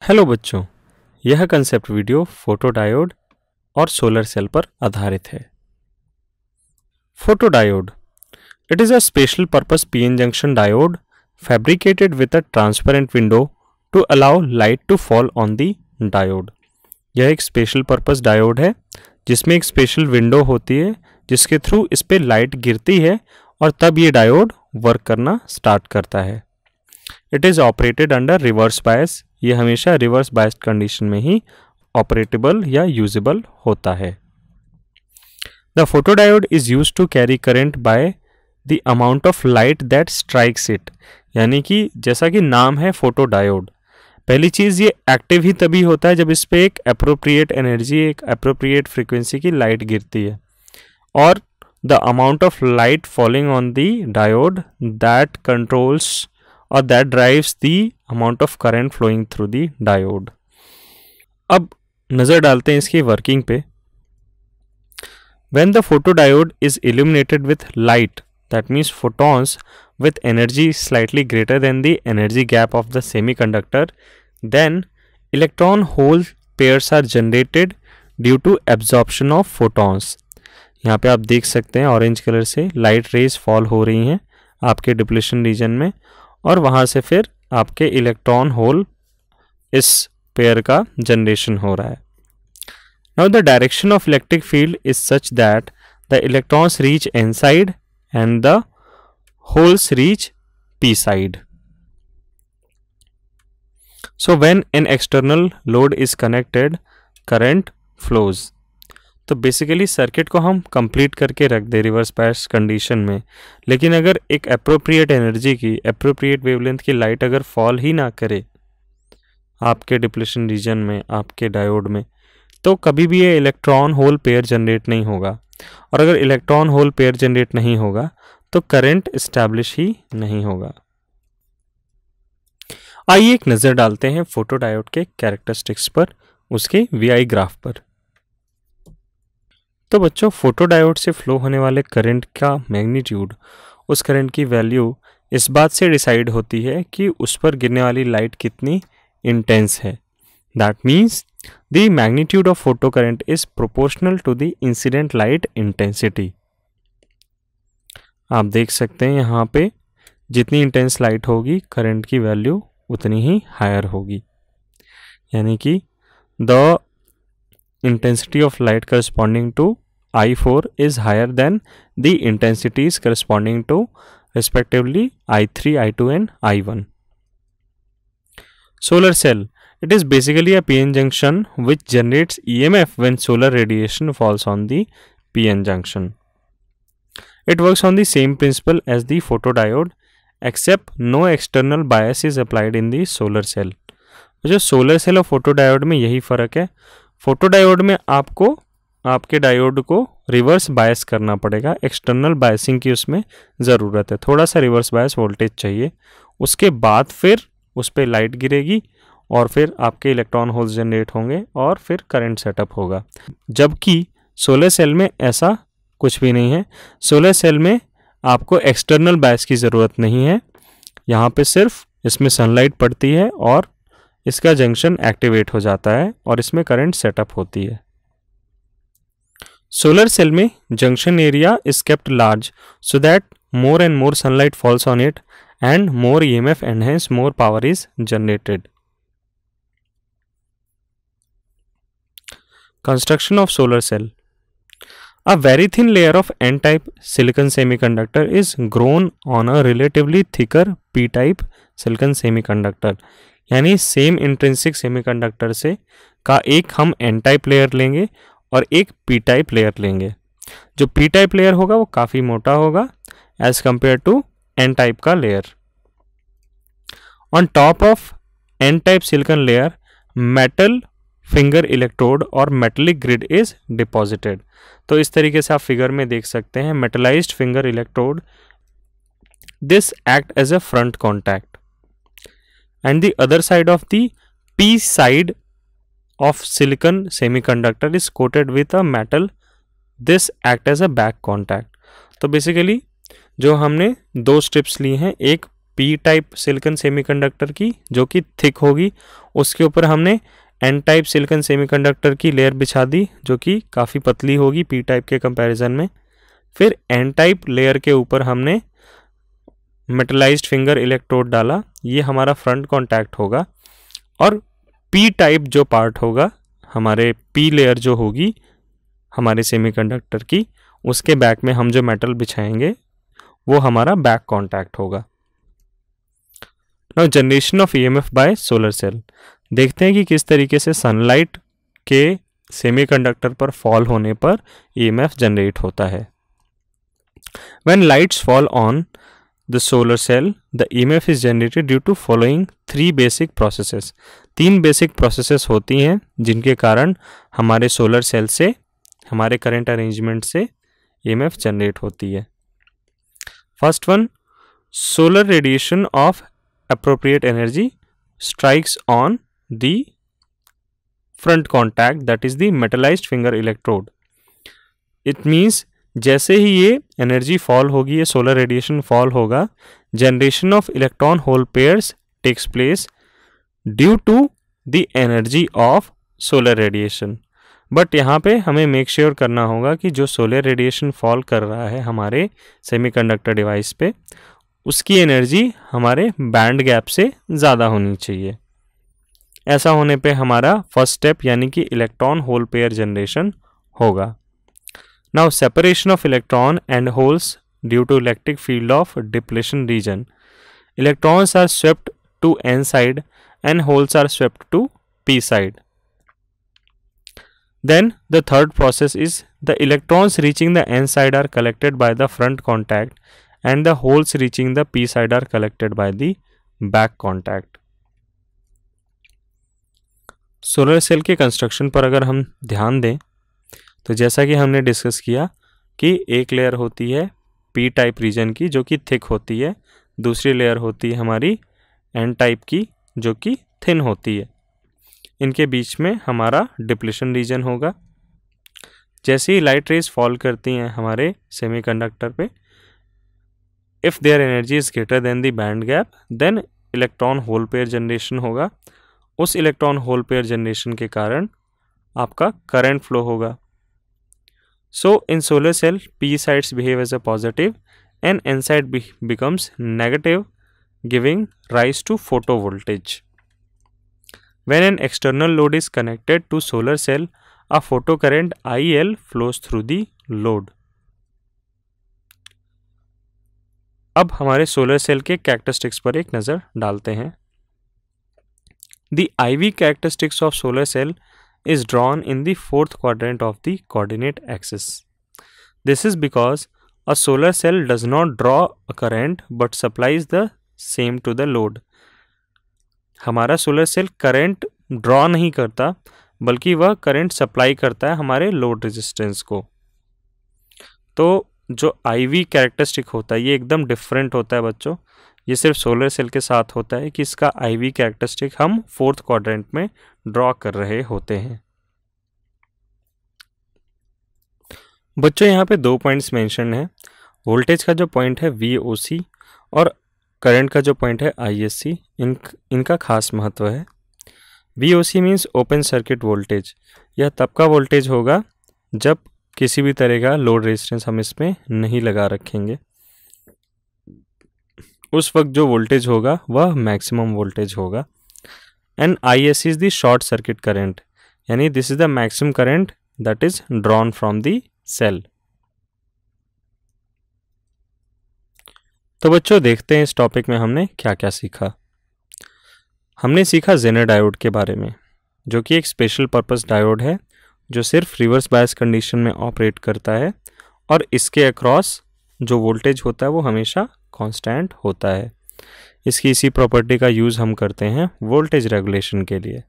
Hello बच्चों, यह concept video photodiode और सोलर सेल पर आधारित है। Photodiode, it is a special purpose PN junction diode fabricated with a transparent window to allow light to fall on the diode. यह एक special purpose diode है जिसमें एक स्पेशल विंडो होती है जिसके थ्रू इस पे लाइट गिरती है और तब ये डायोड वर्क करना स्टार्ट करता है। It is operated under reverse bias. ये हमेशा रिवर्स बायस्ड कंडीशन में ही ऑपरेटेबल या यूजेबल होता है। The photodiode is used to carry current by the amount of light that strikes it. यानी कि जैसा कि नाम है फोटोडायोड, पहली चीज ये एक्टिव ही तभी होता है जब इस पे एक अप्रोप्रिएट एनर्जी, एक अप्रोप्रिएट फ्रीक्वेंसी की लाइट गिरती है, और the amount of light falling on the diode that controls और that drives the amount of current flowing through the diode। अब नज़र डालते हैं इसकी वर्किंग पे। When the photodiode is illuminated with light, that means photons with energy slightly greater than the energy gap of the semiconductor, then electron hole pairs are generated due to absorption of photons। यहाँ पे आप देख सकते हैं orange colour से light rays fall हो रही हैं आपके डिप्लीशन रीजन में, और वहाँ से फिर आपके इलेक्ट्रॉन होल इस पेयर का जनरेशन हो रहा है। Now the direction of electric field is such that the electrons reach N side and the holes reach P side. So when an external load is connected, current flows. तो basically circuit को हम complete करके रख दे reverse bias condition में, लेकिन अगर एक appropriate energy की, अप्रोप्रिएट वेवलेंथ की लाइट अगर फॉल ही ना करे आपके डिप्लीशन रीजन में, आपके डायोड में, तो कभी भी ये इलेक्ट्रॉन होल पेयर जनरेट नहीं होगा, और अगर इलेक्ट्रॉन होल पेयर जनरेट नहीं होगा तो करंट इस्टेब्लिश ही नहीं होगा। आइए एक नज़र डालते हैं फोटोडायोड के कैरेक्टरिस्टिक्स पर, उसके वीआई ग्राफ पर। तो बच्चों, फोटोडायोड से फ्लो होने वाले करंट का मैग्नीट्यूड, उस करंट की वैल्यू इस बात से डिसाइड होती है कि उस पर गिरने वाली लाइट कितनी इंटेंस है। That means the magnitude of photo current is proportional to the incident light intensity. आप देख सकते हैं यहाँ पे जितनी इंटेंस लाइट होगी करंट की वैल्यू उतनी ही हायर होगी, यानी कि the intensity of light corresponding to I4 is higher than the intensities corresponding to respectively I3, I2 and I1. Solar cell, it is basically a PN junction which generates EMF when solar radiation falls on the PN junction. It works on the same principle as the photodiode except no external bias is applied in the solar cell। जो solar cell और photodiode में यही फ़र्क है। Photodiode में आपको आपके diode को रिवर्स बायस करना पड़ेगा, एक्सटर्नल बायसिंग की उसमें ज़रूरत है, थोड़ा सा रिवर्स बायस वोल्टेज चाहिए, उसके बाद फिर उस पर लाइट गिरेगी और फिर आपके इलेक्ट्रॉन होल्स जनरेट होंगे और फिर करंट सेटअप होगा। जबकि सोलर सेल में ऐसा कुछ भी नहीं है। सोलर सेल में आपको एक्सटर्नल बायस की ज़रूरत नहीं है, यहाँ पे सिर्फ इसमें सनलाइट पड़ती है और इसका जंक्शन एक्टिवेट हो जाता है और इसमें करंट सेटअप होती है। सोलर सेल में junction area is kept large so that more and more sunlight falls on it and more EMF and hence more power is generated. Construction of solar cell. A very thin layer of N-type silicon semiconductor is grown on a relatively thicker P-type silicon semiconductor। यानी same intrinsic semiconductor से का एक हम N type layer लेंगे और एक P type layer लेंगे। जो पी टाइप लेयर होगा वो काफ़ी मोटा होगा as compare to N type का layer. On top of N type silicon layer metal finger electrode और मेटलिक ग्रिड इज डिपॉजिटेड। तो इस तरीके से आप फिगर में देख सकते हैं metallised finger electrode, this act as a front contact and the other side of the P side of silicon semiconductor is coated with a metal, this act as a back contact। तो basically जो हमने दो strips ली हैं, एक P type silicon semiconductor की जो कि thick होगी, उसके ऊपर हमने एन टाइप सिलिकॉन सेमीकंडक्टर की लेयर बिछा दी जो कि काफ़ी पतली होगी पी टाइप के कंपैरिजन में। फिर एन टाइप लेयर के ऊपर हमने मेटलाइज्ड फिंगर इलेक्ट्रोड डाला, ये हमारा फ्रंट कॉन्टैक्ट होगा। और पी टाइप जो पार्ट होगा, हमारे पी लेयर जो होगी हमारे सेमीकंडक्टर की, उसके बैक में हम जो मेटल बिछाएंगे वो हमारा बैक कॉन्टैक्ट होगा। Now generation of EMF by solar cell, देखते हैं कि किस तरीके से सनलाइट के सेमीकंडक्टर पर फॉल होने पर ईएमएफ जनरेट होता है। When lights fall on the solar cell the EMF is generated due to following 3 basic processes. 3 basic processes होती हैं जिनके कारण हमारे सोलर सेल से, हमारे करंट अरेंजमेंट से ईएमएफ जनरेट होती है। First one, solar radiation of appropriate energy strikes on the front contact, that is the metallized finger electrode. It means जैसे ही ये एनर्जी फॉल होगी, ये सोलर रेडिएशन फॉल होगा, generation of electron hole pairs takes place due to the energy of solar radiation. But यहाँ पे हमें make sure करना होगा कि जो सोलर रेडिएशन फॉल कर रहा है हमारे सेमीकंडक्टर डिवाइस पे, उसकी एनर्जी हमारे बैंड गैप से ज़्यादा होनी चाहिए। ऐसा होने पे हमारा फर्स्ट स्टेप यानी कि इलेक्ट्रॉन होल पेयर जनरेशन होगा। Now separation of electron and holes due to electric field of depletion region, electrons are swept to N side and holes are swept to P side. Then the third process is the electrons reaching the n side are collected by the front contact and the holes reaching the p side are collected by the back contact. Solar cell के construction पर अगर हम ध्यान दें तो जैसा कि हमने डिस्कस किया कि एक लेयर होती है पी टाइप रीजन की जो कि थिक होती है, दूसरी लेयर होती है हमारी एन टाइप की जो कि थिन होती है। इनके बीच में हमारा डिप्लेशन रीजन होगा। जैसे ही लाइट रेज फॉल करती हैं हमारे सेमीकंडक्टर पे, if their energy is greater than the band gap, then electron hole pair generation होगा। उस इलेक्ट्रॉन होल पेयर जनरेशन के कारण आपका करंट फ्लो होगा। So in solar cell P sides behave as a positive and N side becomes negative, giving rise to photo voltage. When an external load is connected to solar cell, a photocurrent IL flows through the load. अब हमारे solar cell के characteristics पर एक नज़र डालते हैं। The IV characteristics of solar cell is drawn in the 4th quadrant of the coordinate axis. This is because a solar cell does not draw a current but supplies the same to the load. हमारा solar cell current draw नहीं करता बल्कि वह current supply करता है हमारे load resistance को। तो जो आईवी कैरेक्टरिस्टिक होता है ये एकदम डिफरेंट होता है बच्चों। ये सिर्फ सोलर सेल के साथ होता है कि इसका आईवी कैरेक्टरिस्टिक हम 4th क्वाड्रेंट में ड्रॉ कर रहे होते हैं। बच्चों यहाँ पे 2 पॉइंट्स मेंशन हैं। वोल्टेज का जो पॉइंट है VOC और करंट का जो पॉइंट है ISC, इनका खास महत्व है। VOC means open circuit voltage. यह तब का वोल्टेज होगा जब किसी भी तरह का लोड रेजिस्टेंस हम इसमें नहीं लगा रखेंगे। उस वक्त जो वोल्टेज होगा वह मैक्सिमम वोल्टेज होगा। And ISC is the short circuit current, यानी this is the maximum current that is drawn from the cell. तो बच्चों देखते हैं इस टॉपिक में हमने क्या क्या सीखा। हमने सीखा जेनर डायोड के बारे में, जो कि एक स्पेशल पर्पस डायोड है जो सिर्फ रिवर्स बायस कंडीशन में ऑपरेट करता है और इसके अक्रॉस जो वोल्टेज होता है वो हमेशा कांस्टेंट होता है। इसकी इसी प्रॉपर्टी का यूज़ हम करते हैं वोल्टेज रेगुलेशन के लिए।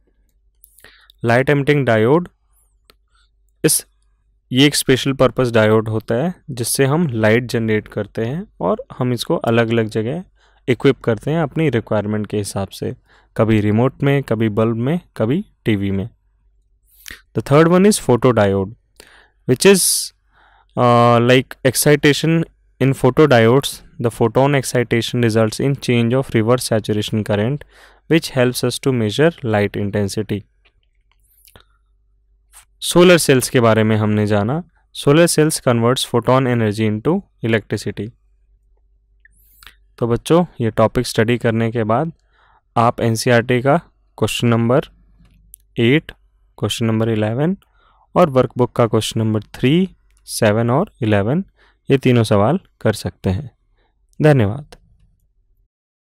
लाइट एमिटिंग डायोड, ये एक स्पेशल पर्पस डायोड होता है जिससे हम लाइट जनरेट करते हैं और हम इसको अलग अलग जगह इक्विप करते हैं अपनी रिक्वायरमेंट के हिसाब से, कभी रिमोट में, कभी बल्ब में, कभी टीवी में। The third one is photo diode which is like excitation in photodiodes, the photon excitation results in change of reverse saturation current, which helps us to measure light intensity. Solar cells के बारे में हमने जाना. Solar cells converts photon energy into electricity. तो बच्चों, ये topic study करने के बाद आप एनसीईआरटी का क्वेश्चन नंबर 8, क्वेश्चन नंबर 11 और वर्कबुक का क्वेश्चन नंबर 3, 7 और 11 ये तीनों सवाल कर सकते हैं. धन्यवाद.